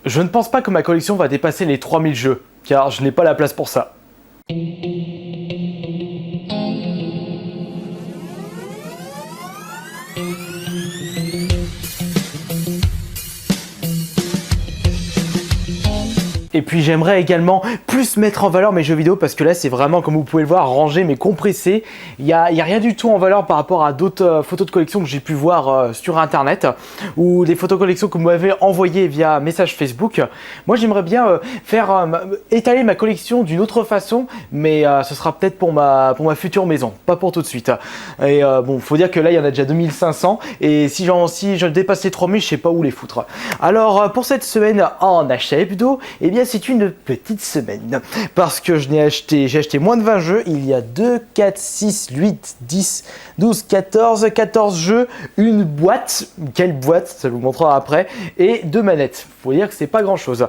Je ne pense pas que ma collection va dépasser les 3000 jeux, car je n'ai pas la place pour ça. Et puis j'aimerais également plus mettre en valeur mes jeux vidéo parce que là c'est vraiment, comme vous pouvez le voir, rangé mais compressé. Il y a rien du tout en valeur par rapport à d'autres photos de collection que j'ai pu voir sur internet ou des photos de collection que vous m'avez envoyées via message Facebook. Moi j'aimerais bien faire étaler ma collection d'une autre façon, mais ce sera peut-être pour ma future maison, pas pour tout de suite. Et bon, faut dire que là il y en a déjà 2500 et si je dépasse les 3000, je sais pas où les foutre. Alors pour cette semaine en achat hebdo, eh bien c'est une petite semaine parce que j'ai acheté moins de 20 jeux. Il y a 2, 4, 6, 8, 10, 12, 14 jeux, une boîte, quelle boîte, ça vous montrera après, et 2 manettes. Faut dire que c'est pas grand chose.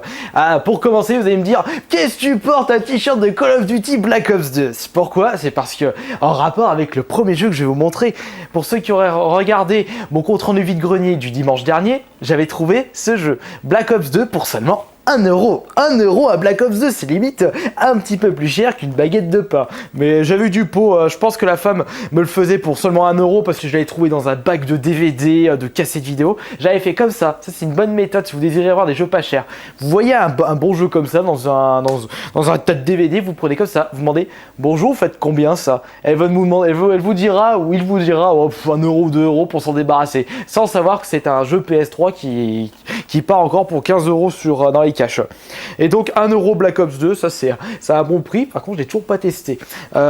Pour commencer, vous allez me dire, qu'est-ce que tu portes un t-shirt de Call of Duty Black Ops 2? Pourquoi? C'est parce que en rapport avec le premier jeu que je vais vous montrer, pour ceux qui auraient regardé mon compte rendu vide-grenier du dimanche dernier, j'avais trouvé ce jeu Black Ops 2 pour seulement 1 euro. 1 euro à Black Ops 2, c'est limite un petit peu plus cher qu'une baguette de pain. Mais j'avais eu du pot, je pense que la femme me le faisait pour seulement 1 euro parce que je l'avais trouvé dans un bac de DVD, de cassettes vidéo. J'avais fait comme ça. Ça, c'est une bonne méthode si vous désirez avoir des jeux pas chers. Vous voyez un bon jeu comme ça dans un tas de DVD, vous prenez comme ça, vous demandez bonjour, faites combien ça? Elle va vous demander, elle vous dira ou il vous dira 1 euro ou 2 euros pour s'en débarrasser, sans savoir que c'est un jeu PS3 qui part encore pour 15 euros dans les cash. Et donc 1 euro Black Ops 2, ça c'est un bon prix. Par contre, je l'ai toujours pas testé.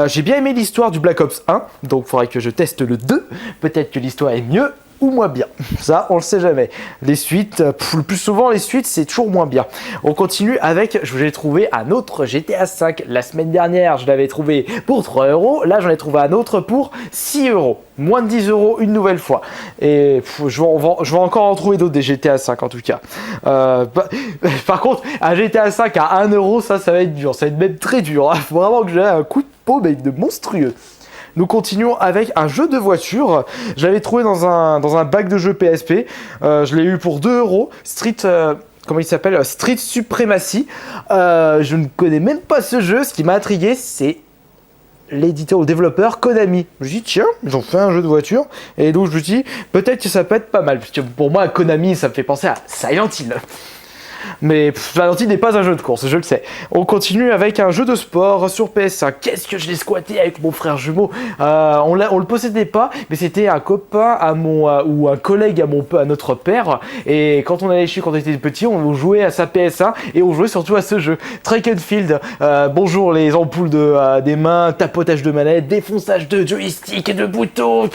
J'ai bien aimé l'histoire du Black Ops 1, donc il faudrait que je teste le 2. Peut-être que l'histoire est mieux ou moins bien. Ça, on le sait jamais. Les suites, le plus souvent, les suites, c'est toujours moins bien. On continue avec, je vous ai trouvé un autre GTA 5. La semaine dernière, je l'avais trouvé pour 3 euros. Là, j'en ai trouvé un autre pour 6 euros. Moins de 10 euros une nouvelle fois. Et je vais encore en trouver d'autres des GTA 5 en tout cas. Par contre, un GTA 5 à 1 euro, ça va être dur. Ça va être même très dur. Il faut vraiment que j'ai un coup de peau, mais de monstrueux. Nous continuons avec un jeu de voiture. Je l'avais trouvé dans un bac de jeux PSP. Je l'ai eu pour 2 euros. Comment il s'appelle? Street Supremacy. Je ne connais même pas ce jeu. Ce qui m'a intrigué, c'est l'éditeur ou le développeur Konami. Je me dis tiens, ils ont fait un jeu de voiture. Et donc je me dis peut-être que ça peut être pas mal. Parce que pour moi, Konami, ça me fait penser à Silent Hill. Mais Silent Hill n'est pas un jeu de course, je le sais. On continue avec un jeu de sport sur PS5. Qu'est-ce que je l'ai squatté avec mon frère jumeau. On le possédait pas, mais c'était un copain ou un collègue à notre père. Et quand on allait chez quand on était petit, on jouait à sa PS1 et on jouait surtout à ce jeu. Track and Field. Bonjour les ampoules des mains, tapotage de manette, défonçage de joystick et de boutons.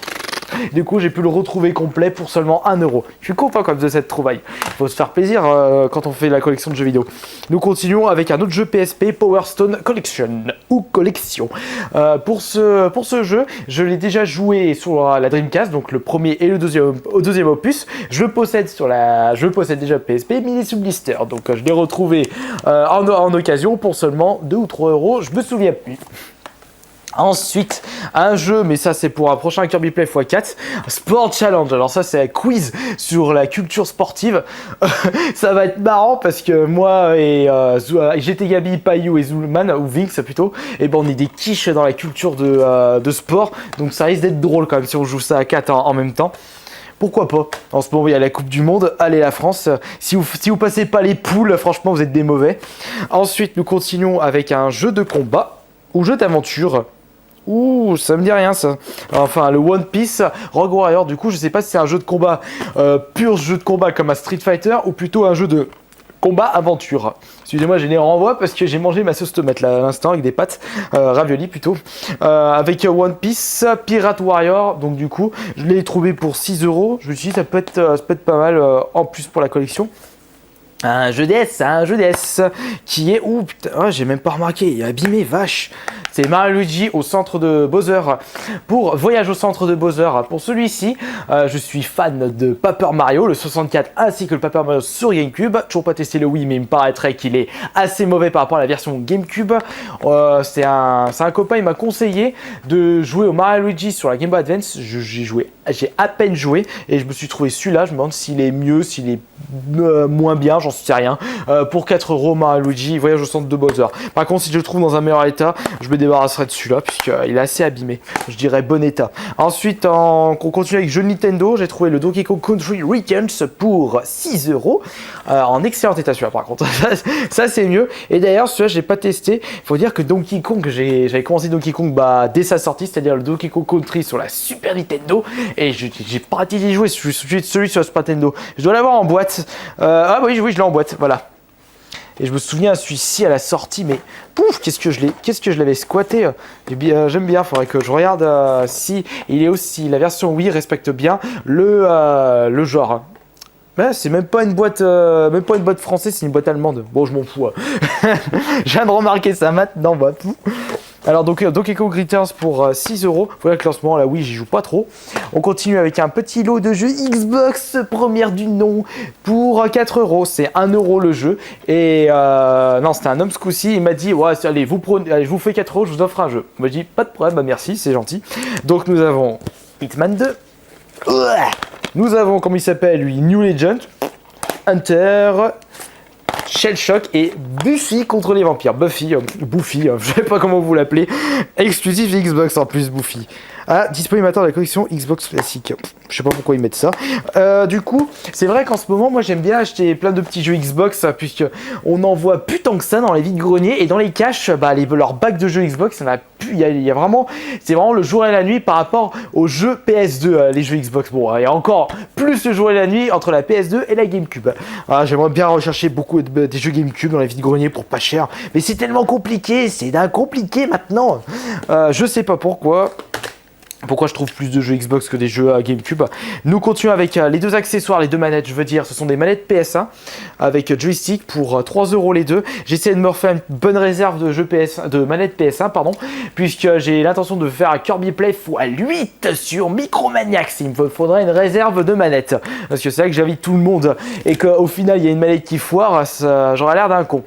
Du coup, j'ai pu le retrouver complet pour seulement 1 euro. Je suis content comme de cette trouvaille. Il faut se faire plaisir quand on fait la collection de jeux vidéo. Nous continuons avec un autre jeu PSP, Power Stone Collection ou Collection. Pour ce jeu, je l'ai déjà joué sur la Dreamcast, donc le premier et le deuxième opus. Je possède déjà PSP, mais il est sous blister. Donc je l'ai retrouvé en occasion pour seulement 2 ou 3 euros. Je me souviens plus. Ensuite, un jeu, mais ça c'est pour un prochain Kirby Play x4, Sport Challenge. Alors ça c'est un quiz sur la culture sportive. Ça va être marrant parce que moi et GT Gabi, Payou et Zulman, ou Vinx plutôt, et ben on est des quiches dans la culture de sport. Donc ça risque d'être drôle quand même si on joue ça à 4 en même temps. Pourquoi pas? En ce moment, il y a la Coupe du Monde. Allez, la France. Si vous passez pas les poules, franchement, vous êtes des mauvais. Ensuite, nous continuons avec un jeu de combat ou jeu d'aventure. Ouh, ça me dit rien ça. Enfin, le One Piece Rogue Warrior, du coup, je sais pas si c'est un jeu de combat pur jeu de combat comme un Street Fighter ou plutôt un jeu de combat aventure. Excusez-moi, j'ai les renvois parce que j'ai mangé ma sauce tomate là à l'instant avec des pâtes ravioli plutôt. Avec One Piece Pirate Warrior, donc du coup, je l'ai trouvé pour 6 euros. Je me suis dit ça peut être pas mal en plus pour la collection. Un jeu DS qui est... Ouh putain, oh, j'ai même pas remarqué, il est abîmé, vache. C'est Mario Luigi au centre de Bowser. Pour Voyage au centre de Bowser, pour celui-ci, je suis fan de Paper Mario, le 64 ainsi que le Paper Mario sur GameCube. Toujours pas testé le Wii, mais il me paraîtrait qu'il est assez mauvais par rapport à la version GameCube. C'est un copain, il m'a conseillé de jouer au Mario Luigi sur la Game Boy Advance. J'ai joué j'ai à peine joué et je me suis trouvé celui-là. Je me demande s'il est mieux, s'il est moins bien, j'en sais rien. Pour 4 € Mario Luigi Voyage au centre de Bowser. Par contre, si je le trouve dans un meilleur état, je me débarrasserai de celui-là puisqu'il est assez abîmé. Je dirais bon état. Ensuite, on continue avec jeu Nintendo. J'ai trouvé le Donkey Kong Country Returns pour 6 € en excellent état celui-là par contre. Ça c'est mieux. Et d'ailleurs, celui-là, je l'ai pas testé. Il faut dire que Donkey Kong, j'avais commencé Donkey Kong dès sa sortie, c'est-à-dire le Donkey Kong Country sur la Super Nintendo. Et j'ai pas arrêté d'y jouer, celui sur la Super Nintendo. Je dois l'avoir en boîte. Ah oui, je l'ai en boîte, voilà. Et je me souviens, celui-ci à la sortie, mais pouf, qu'est-ce que je l'avais squatté. J'aime bien, il faudrait que je regarde si il est aussi, la version Wii respecte bien le genre. Ben, c'est même pas une boîte française, c'est une boîte allemande. Bon, je m'en fous. Je viens de remarquer ça maintenant, bah, tout. Alors donc Donkey Kong Returns pour 6 €. Voilà le classement, là oui j'y joue pas trop. On continue avec un petit lot de jeux Xbox première du nom pour 4 €. C'est 1 € le jeu. Et non, c'était un homme ce coup-ci, il m'a dit ouais allez, je vous fais 4 €, je vous offre un jeu. Moi je dis pas de problème, bah merci, c'est gentil. Donc nous avons Hitman 2. Nous avons, comment il s'appelle lui, New Legend, Hunter, Shell Shock et Buffy contre les vampires. Buffy, je sais pas comment vous l'appelez. Exclusif Xbox en plus, Buffy. Ah, disponible maintenant de la collection Xbox classique. Je sais pas pourquoi ils mettent ça. Du coup, c'est vrai qu'en ce moment, moi j'aime bien acheter plein de petits jeux Xbox puisque on en voit plus tant que ça dans les vides-greniers et dans les caches, leurs bacs de jeux Xbox, il y en a plus. Il y a vraiment, c'est vraiment le jour et la nuit par rapport aux jeux PS2, les jeux Xbox. Bon, il y a encore plus le jour et la nuit entre la PS2 et la GameCube. J'aimerais bien rechercher beaucoup des jeux GameCube dans les vides-greniers pour pas cher, mais c'est tellement compliqué, c'est d'un compliqué maintenant. Je sais pas pourquoi je trouve plus de jeux Xbox que des jeux GameCube. Nous continuons avec les deux accessoires, les deux manettes, je veux dire, ce sont des manettes PS1 avec joystick pour 3 € les deux. J'essaie de me refaire une bonne réserve de manettes PS1, puisque j'ai l'intention de faire un Kirby Play x8 sur Micromaniacs. Il me faudrait une réserve de manettes, parce que c'est là que j'invite tout le monde, et qu'au final il y a une manette qui foire, j'aurais l'air d'un con.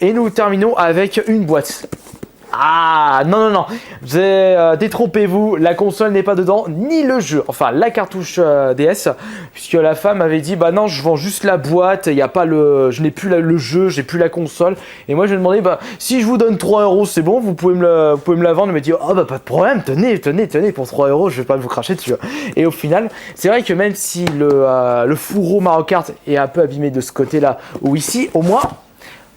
Et nous terminons avec une boîte. Ah non, détrompez-vous, la console n'est pas dedans, ni le jeu, enfin la cartouche DS, puisque la femme avait dit bah non, je vends juste la boîte, y a pas je n'ai plus le jeu, j'ai plus la console. Et moi je lui ai demandé bah si je vous donne 3 €, c'est bon, vous pouvez me la vendre. Elle m'a dit oh bah pas de problème, tenez pour 3 € je vais pas vous cracher dessus. Et au final, c'est vrai que même si le fourreau Mario Kart est un peu abîmé de ce côté-là ou ici, au moins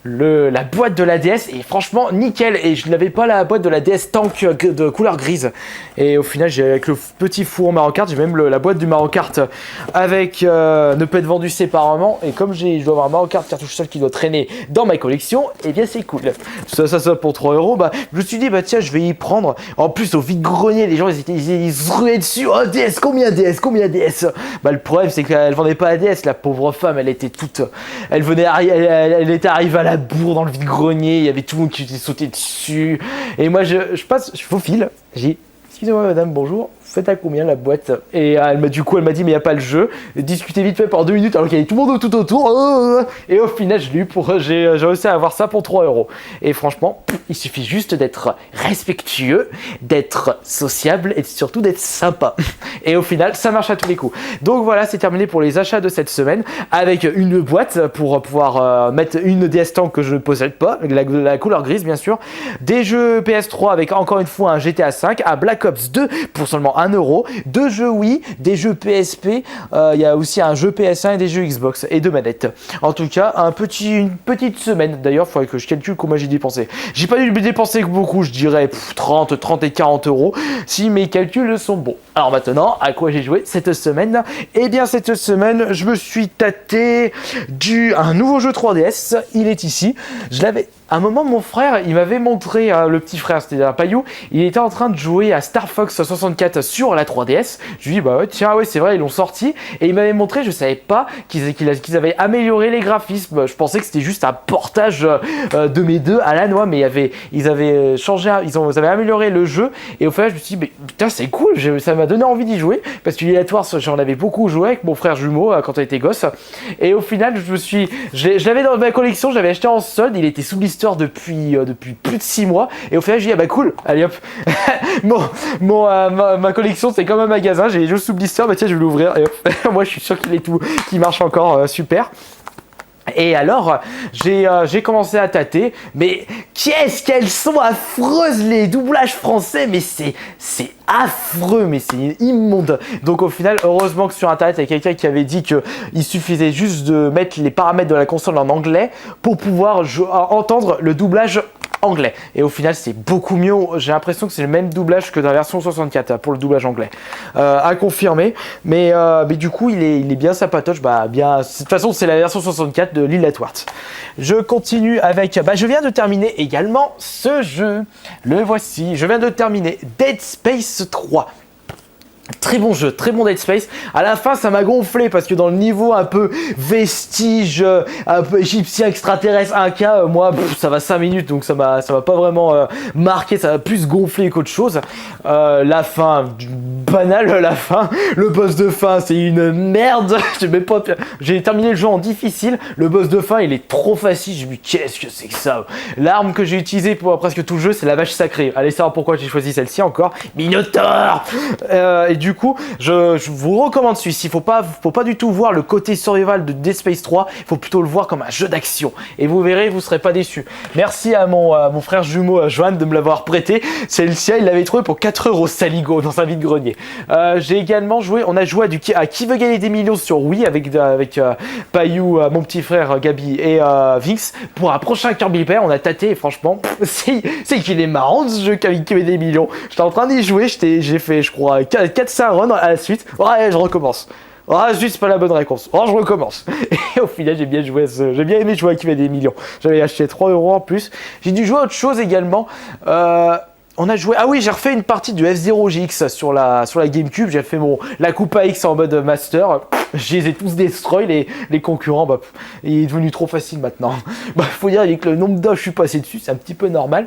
la boîte de la DS est franchement nickel, et je n'avais pas la boîte de la DS Tank de couleur grise, et au final j'ai avec le petit four Mario Kart, j'ai même la boîte du Mario Kart avec ne peut être vendue séparément, et comme je dois avoir un Mario Kart cartouche seul qui doit traîner dans ma collection, et bien c'est cool. Ça pour 3 €, bah je me suis dit bah tiens je vais y prendre. En plus au vide-grenier les gens ils se ruaient dessus, oh DS, combien DS. Bah le problème c'est qu'elle vendait pas la DS, la pauvre femme, elle était elle était arrivée à la bourre dans le vide-grenier, il y avait tout le monde qui était sauté dessus, et moi je faufile, j'ai dit excusez-moi madame, bonjour, faites à combien la boîte? Et elle m'a dit mais il n'y a pas le jeu. Discuté vite fait pendant 2 minutes alors qu'il y avait tout le monde tout autour. Et au final j'ai réussi à avoir ça pour 3 €. Et franchement, il suffit juste d'être respectueux, d'être sociable et surtout d'être sympa. Et au final, ça marche à tous les coups. Donc voilà, c'est terminé pour les achats de cette semaine, avec une boîte pour pouvoir mettre une DS Tank que je ne possède pas, la couleur grise bien sûr, des jeux PS3 avec encore une fois un GTA V, un Black Ops 2 pour seulement 1 €, 2 jeux Wii, des jeux PSP, il y a aussi un jeu PS1 et des jeux Xbox et 2 manettes. En tout cas, une petite semaine. D'ailleurs, il faudrait que je calcule comment j'ai dépensé. J'ai pas dû dépenser beaucoup, je dirais 30 et 40 € si mes calculs sont bons. Alors maintenant, à quoi j'ai joué cette semaine? Eh bien cette semaine, je me suis tâté un nouveau jeu 3DS. Il est ici. Je l'avais à un moment, mon frère, il m'avait montré, le petit frère, c'était un paillou, il était en train de jouer à Star Fox 64 sur la 3DS. Je lui dis, bah ouais, tiens, ouais, c'est vrai, ils l'ont sorti. Et il m'avait montré, je savais pas qu'ils avaient amélioré les graphismes. Je pensais que c'était juste un portage de mes deux à la noix, mais ils avaient amélioré le jeu. Et au final, je me suis dit, mais putain, c'est cool, ça m'a donné envie d'y jouer. Parce que l'Illuminatoire, j'en avais beaucoup joué avec mon frère jumeau quand on était gosse. Et au final, je l'avais dans ma collection, je l'avais acheté en solde, il était sous blister depuis plus de 6 mois, et au final je dis ah bah cool, allez hop, ma collection collection, c'est comme un magasin. J'ai les jeux sous blister, bah tiens, je vais l'ouvrir. Moi, je suis sûr qu'il est tout, qu'il marche encore super. Et alors, j'ai commencé à tâter, mais qu'est-ce qu'elles sont affreuses les doublages français, mais c'est affreux, mais c'est immonde. Donc au final, heureusement que sur internet, il y a quelqu'un qui avait dit qu'il suffisait juste de mettre les paramètres de la console en anglais pour pouvoir entendre le doublage anglais. Et au final, c'est beaucoup mieux. J'ai l'impression que c'est le même doublage que dans la version 64 pour le doublage anglais. À confirmer. Mais du coup, il est bien sympatoche. Bien. De toute façon, c'est la version 64 de l'île Atwart. Je continue avec. Je viens de terminer également ce jeu. Le voici. Je viens de terminer Dead Space 3. Très bon jeu, très bon Dead Space. À la fin, ça m'a gonflé parce que dans le niveau un peu vestige, un peu égyptien, extraterrestre, Inca, moi, ça va 5 minutes, donc ça m'a pas vraiment marqué, ça m'a plus gonflé qu'autre chose. La fin, banale, la fin. Le boss de fin, c'est une merde. J'ai terminé le jeu en difficile. Le boss de fin, il est trop facile. J'ai dit, qu'est-ce que c'est que ça? L'arme que j'ai utilisée pour presque tout le jeu, c'est la vache sacrée. Allez savoir pourquoi j'ai choisi celle-ci encore. Minotaur. Et du coup, je vous recommande celui-ci. Faut pas du tout voir le côté survival de Dead Space 3. Il faut plutôt le voir comme un jeu d'action. Et vous verrez, vous serez pas déçus. Merci à mon frère jumeau Joanne de me l'avoir prêté. Celle-ci, il l'avait trouvé pour 4 € saligo dans un vide-grenier. J'ai également joué, on a joué à Qui veut gagner des millions sur Wii avec Payou, mon petit frère Gabi et Vinx pour un prochain Kirby Pair. On a tâté et franchement, c'est qu'il est marrant ce jeu Qui veut des millions. J'étais en train d'y jouer, j'ai fait je crois 4-5 runs à la suite. Ouais, je recommence. Ah, juste pas la bonne réponse. Oh, je recommence. Et au final, j'ai bien aimé jouer à Qui veut des millions. J'avais acheté 3 € en plus. J'ai dû jouer à autre chose également. On a joué. Ah oui, j'ai refait une partie du F-Zero GX sur la GameCube. J'ai fait la coupe AX en mode master. Je les ai tous destroy, les concurrents. Il est devenu trop facile maintenant. Faut dire avec le nombre d'heures que je suis passé dessus, c'est un petit peu normal.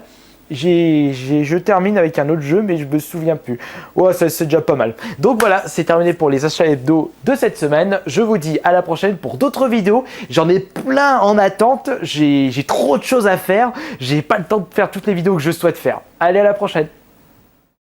Je termine avec un autre jeu, mais je me souviens plus. Ouais, c'est déjà pas mal. Donc voilà, c'est terminé pour les achats hebdo de cette semaine. Je vous dis à la prochaine pour d'autres vidéos. J'en ai plein en attente. J'ai trop de choses à faire. J'ai pas le temps de faire toutes les vidéos que je souhaite faire. Allez, à la prochaine.